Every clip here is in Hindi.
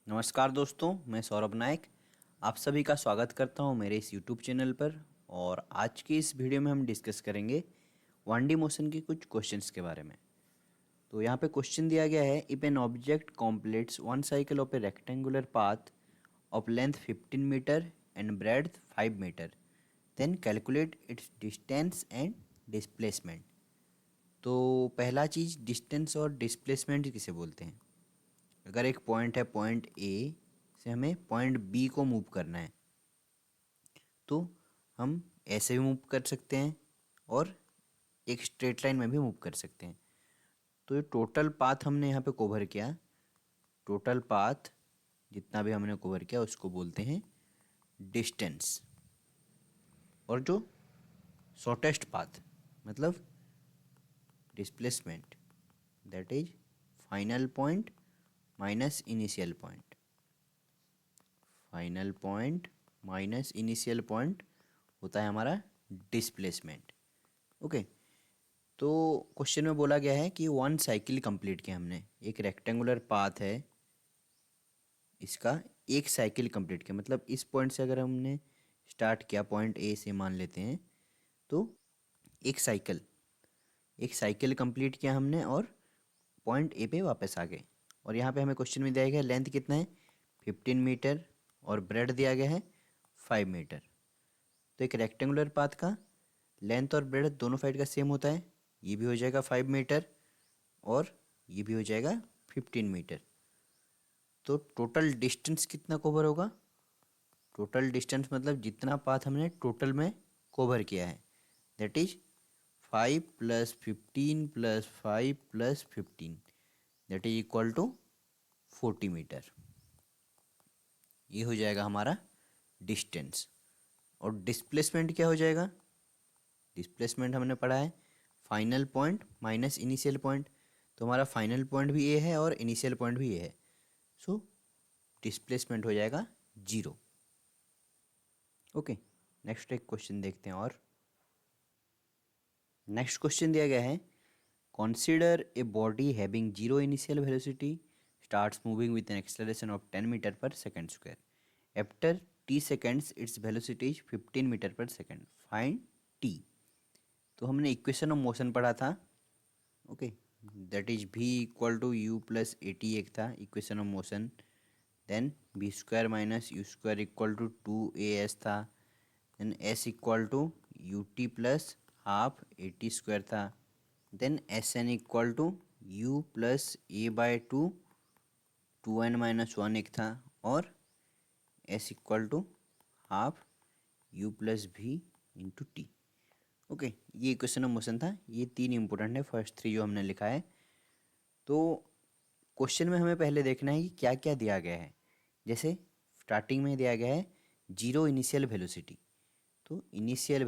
नमस्कार दोस्तों, मैं सौरभ नायक आप सभी का स्वागत करता हूं मेरे इस यूट्यूब चैनल पर। और आज की इस वीडियो में हम डिस्कस करेंगे 1D मोशन के कुछ क्वेश्चंस के बारे में। तो यहाँ पे क्वेश्चन दिया गया है, if an object completes one cycle of a rectangular path of length 15 metre and breadth 5 metre, then calculate its distance and displacement. तो पहला चीज़, डिस्टेंस और डिस्प्लेसमेंट किसे बोलते हैं। अगर एक पॉइंट है, पॉइंट ए से हमें पॉइंट बी को मूव करना है, तो हम ऐसे भी मूव कर सकते हैं और एक स्ट्रेट लाइन में भी मूव कर सकते हैं। तो ये टोटल पाथ हमने यहाँ पे कवर किया, टोटल पाथ जितना भी हमने कवर किया उसको बोलते हैं डिस्टेंस। और जो शॉर्टेस्ट पाथ मतलब displacement, that is final point minus initial point. Final point minus initial point होता है हमारा डिस्प्लेसमेंट। ओके, तो क्वेश्चन में बोला गया है कि वन साइकिल कंप्लीट किया हमने, एक रेक्टेंगुलर पाथ है, इसका एक साइकिल कंप्लीट किया। मतलब इस पॉइंट से अगर हमने स्टार्ट किया, पॉइंट ए से मान लेते हैं, तो एक साइकिल कंप्लीट किया हमने और पॉइंट ए पे वापस आ गए। और यहाँ पे हमें क्वेश्चन में दिया गया है लेंथ कितना है, 15 मीटर, और ब्रेड दिया गया है 5 मीटर। तो एक रेक्टेंगुलर पाथ का लेंथ और ब्रेड दोनों साइड का सेम होता है, ये भी हो जाएगा 5 मीटर और ये भी हो जाएगा 15 मीटर। तो टोटल डिस्टेंस कितना कवर होगा, टोटल डिस्टेंस मतलब जितना पाथ हमने टोटल में कवर किया है, that is 5 + 15 + 5 + 15, that is equal to 40 metre. ये हो जाएगा हमारा डिस्टेंस। और डिस्प्लेसमेंट क्या हो जाएगा, डिस्प्लेसमेंट हमने पढ़ा है final point minus initial point. तो हमारा फाइनल पॉइंट भी ये है और इनिशियल पॉइंट भी ये है, सो डिस्प्लेसमेंट हो जाएगा 0। ओके, नेक्स्ट एक क्वेश्चन देखते हैं। और नेक्स्ट क्वेश्चन दिया गया है, consider a body having zero initial velocity starts moving with an acceleration of 10 meter per second square. After t seconds its velocity is 15 meter per second. Find t. तो हमने इक्वेशन ऑफ मोशन पढ़ा था। Okay, that is v equal to u plus a t एक था equation of motion. Then v square minus u square equal to 2as था। Then s equal to u t plus half a t square था। Then s n equal to u plus a by two, 2n - 1 एक था। और s equal to half u plus v into t. Okay, ये इक्वेशन ऑफ मोशन था। ये तीन इंपॉर्टेंट है, फर्स्ट थ्री जो हमने लिखा है। तो क्वेश्चन में हमें पहले देखना है कि क्या क्या दिया गया है। जैसे स्टार्टिंग में दिया गया है जीरो इनिशियल वेलोसिटी। तो इनिशियल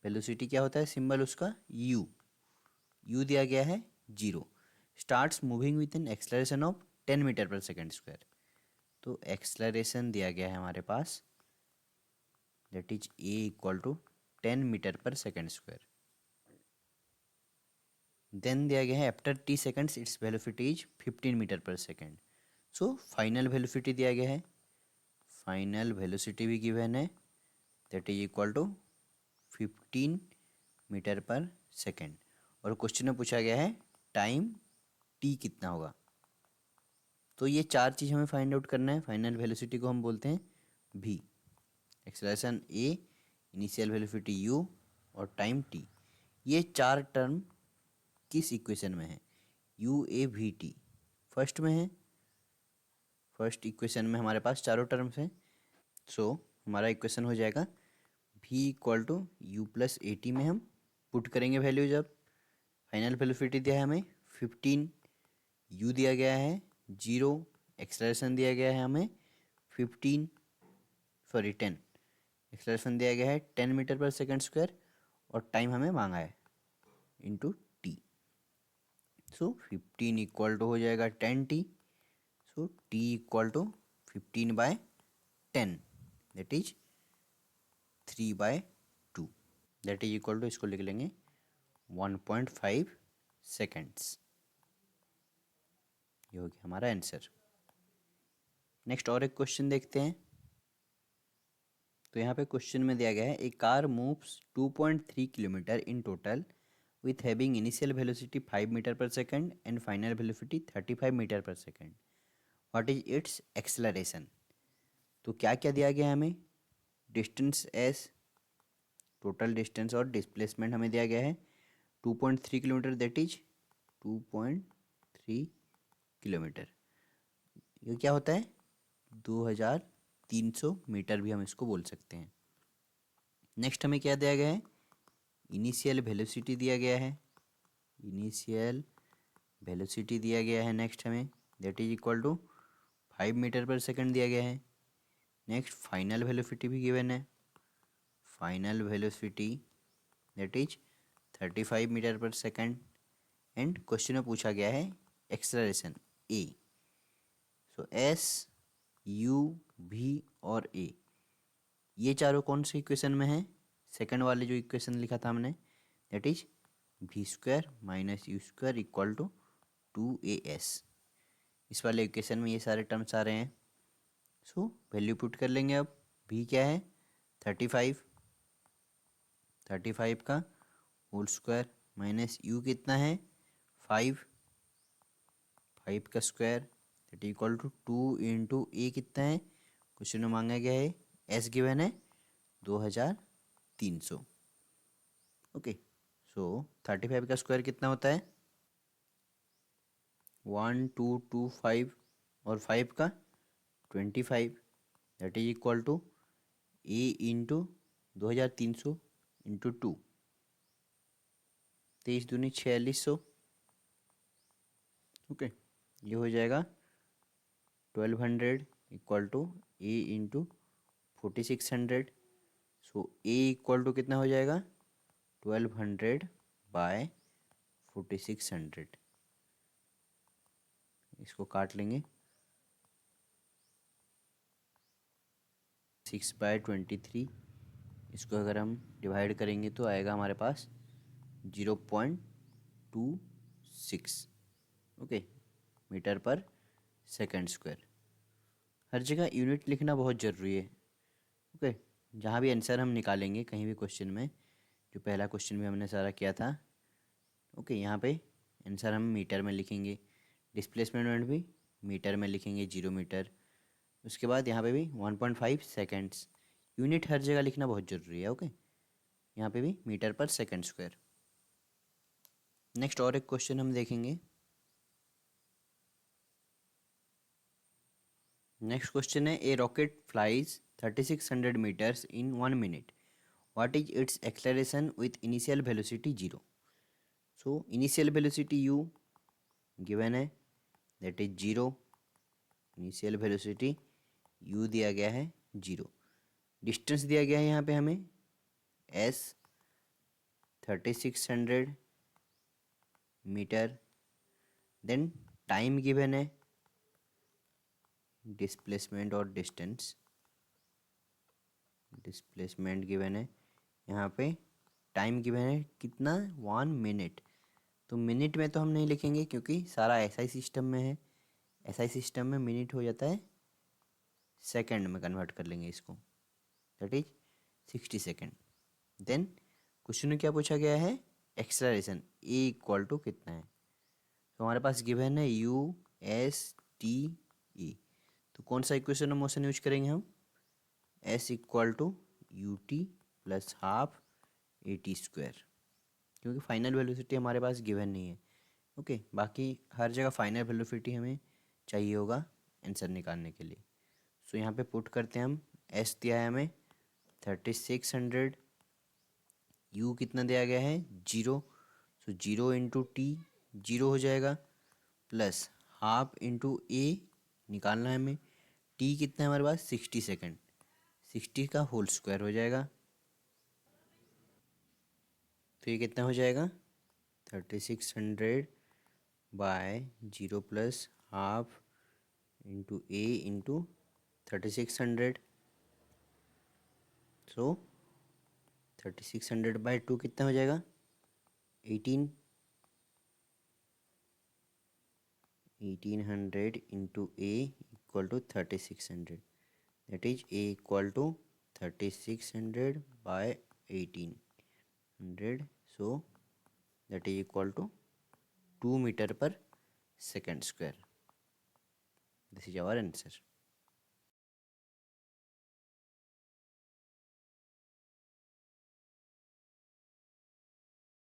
वेलोसिटी क्या होता है, सिंबल उसका यू दिया गया है 0। Starts moving with an acceleration of 10 metre per second square. तो एक्सलरेशन दिया गया है हमारे पास, that is a equal to 10 metre per second square. Then दिया गया है after t seconds its velocity is 15 metre per second. So final velocity दिया गया है, फाइनल वेलोसिटी भी गिवन है, that is equal to 15 metre per second. और क्वेश्चन में पूछा गया है टाइम टी कितना होगा। तो ये चार चीज़ हमें फाइंड आउट करना है। फाइनल वेलोसिटी को हम बोलते हैं v, acceleration a, initial velocity u और टाइम t। ये चार टर्म किस इक्वेशन में है, u a v t first में है। फर्स्ट इक्वेशन में हमारे पास चारों टर्म्स हैं। सो हमारा इक्वेशन हो जाएगा v equal to u plus a t में हम पुट करेंगे वैल्यू। जब फाइनल वेलोसिटी दिया है हमें 15, u दिया गया है 0, एक्सेलरेशन दिया गया है हमें 10, एक्सेलरेशन दिया गया है 10 मीटर पर सेकेंड स्क्वायर, और टाइम हमें मांगा है into t. So 15 equal to हो जाएगा 10t। So t equal to 15/10, that is 3/2, that is equal to, इसको लिख लेंगे 1.5 सेकेंड्स। ये हो गया हमारा आंसर। नेक्स्ट और एक क्वेश्चन देखते हैं। तो यहाँ पे क्वेश्चन में दिया गया है, a car moves 2.3 kilometre in total with having initial velocity 5 meter per second and final velocity 35 meter per second. What is its acceleration? तो क्या क्या दिया गया है हमें? डिस्टेंस एस, टोटल डिस्टेंस और डिस्प्लेसमेंट हमें दिया गया है 2.3 किलोमीटर, दैट इज 2.3 किलोमीटर। ये क्या होता है? 2300 मीटर भी हम इसको बोल सकते हैं। नेक्स्ट हमें क्या दिया गया है? इनिशियल वेलोसिटी दिया गया है, इनिशियल वेलोसिटी दिया गया है। नेक्स्ट हमें that is equal to 5 metre per second दिया गया है। नेक्स्ट फाइनल वेलोसिटी भी गिवन है, final velocity that is 35 metre per second. And question में पूछा गया है acceleration a. So s, u, v और ए, ये चारों कौन से इक्वेशन में है? सेकंड वाले जो इक्वेशन लिखा था हमने, that is v square minus u square equal to 2as। इस वाले इक्वेशन में ये सारे टर्म्स आ रहे हैं। सो वैल्यू पुट कर लेंगे। अब v क्या है? 35, 35 का होल स्क्वायर माइनस u कितना है? 5, 5 का square that equal to 2 into a कितना है? क्वेश्चन में मांगा गया है, s गिवन है 2300। ओके, सो 35 का स्क्वायर कितना होता है? 1225 और 5 का 25 that is equal to a into 2300 into 2, 23 दूनी 4600। ओके, ये हो जाएगा 1200 equal to a into 4600। So a equal to कितना हो जाएगा? 1200 बाय 4600। इसको काट लेंगे, 6/23। इसको अगर हम डिवाइड करेंगे तो आएगा हमारे पास 0.26, okay, metre per second square. हर जगह यूनिट लिखना बहुत ज़रूरी है। ओके, जहाँ भी आंसर हम निकालेंगे कहीं भी क्वेश्चन में, जो पहला क्वेश्चन भी हमने सारा किया था, ओके, यहाँ पे आंसर हम मीटर में लिखेंगे, डिस्प्लेसमेंट भी मीटर में लिखेंगे 0 मीटर। उसके बाद यहाँ पे भी 1.5 सेकेंड्स। यूनिट हर जगह लिखना बहुत ज़रूरी है। ओके, यहाँ पे भी metre per second square. Next और एक क्वेश्चन हम देखेंगे। नेक्स्ट क्वेश्चन है, a rocket flies 3600 metres in 1 minute, what is its acceleration with initial velocity 0। So initial velocity u given है, that is 0। Initial velocity u दिया गया है 0। डिस्टेंस दिया गया है यहाँ पे हमें s 3600 metre. Then time given है, डिस्प्लेसमेंट और डिस्टेंस, डिस्प्लेसमेंट गिवन है। यहाँ पे टाइम गिवन है कितना? 1 मिनट। तो मिनट में तो हम नहीं लिखेंगे क्योंकि सारा एसआई सिस्टम में है। एसआई सिस्टम में मिनट हो जाता है, सेकंड में कन्वर्ट कर लेंगे इसको, that is 60 second. Then question में क्या पूछा गया है? एक्सेलरेशन ए इक्वल टू कितना है? तो हमारे पास गिवन है यू एस टी ई। तो कौन सा इक्वेशन ऑफ मोशन यूज करेंगे हम? S equal to u t plus half a t square, क्योंकि फाइनल वेलोसिटी हमारे पास गिवन नहीं है। ओके, बाकी हर जगह फाइनल वेलोसिटी हमें चाहिए होगा आंसर निकालने के लिए। सो यहाँ पे पुट करते हैं हम, एस दिया है हमें 3600, यू कितना दिया गया है 0। सो 0 इंटू टी 0 हो जाएगा, प्लस हाफ इंटू ए निकालना है हमें। टी कितना है हमारे पास? 60 सेकेंड, 60 का होल स्क्वायर हो जाएगा। तो ये कितना हो जाएगा? 3600 बाय 0 प्लस हाफ इंटू ए इंटू 3600। सो 3600 बाय 2 कितना हो जाएगा? 18, 1800 into A equal to 3600. That is A equal to 3600 by 1800. So that is equal to 2 meter per second square. This is our answer.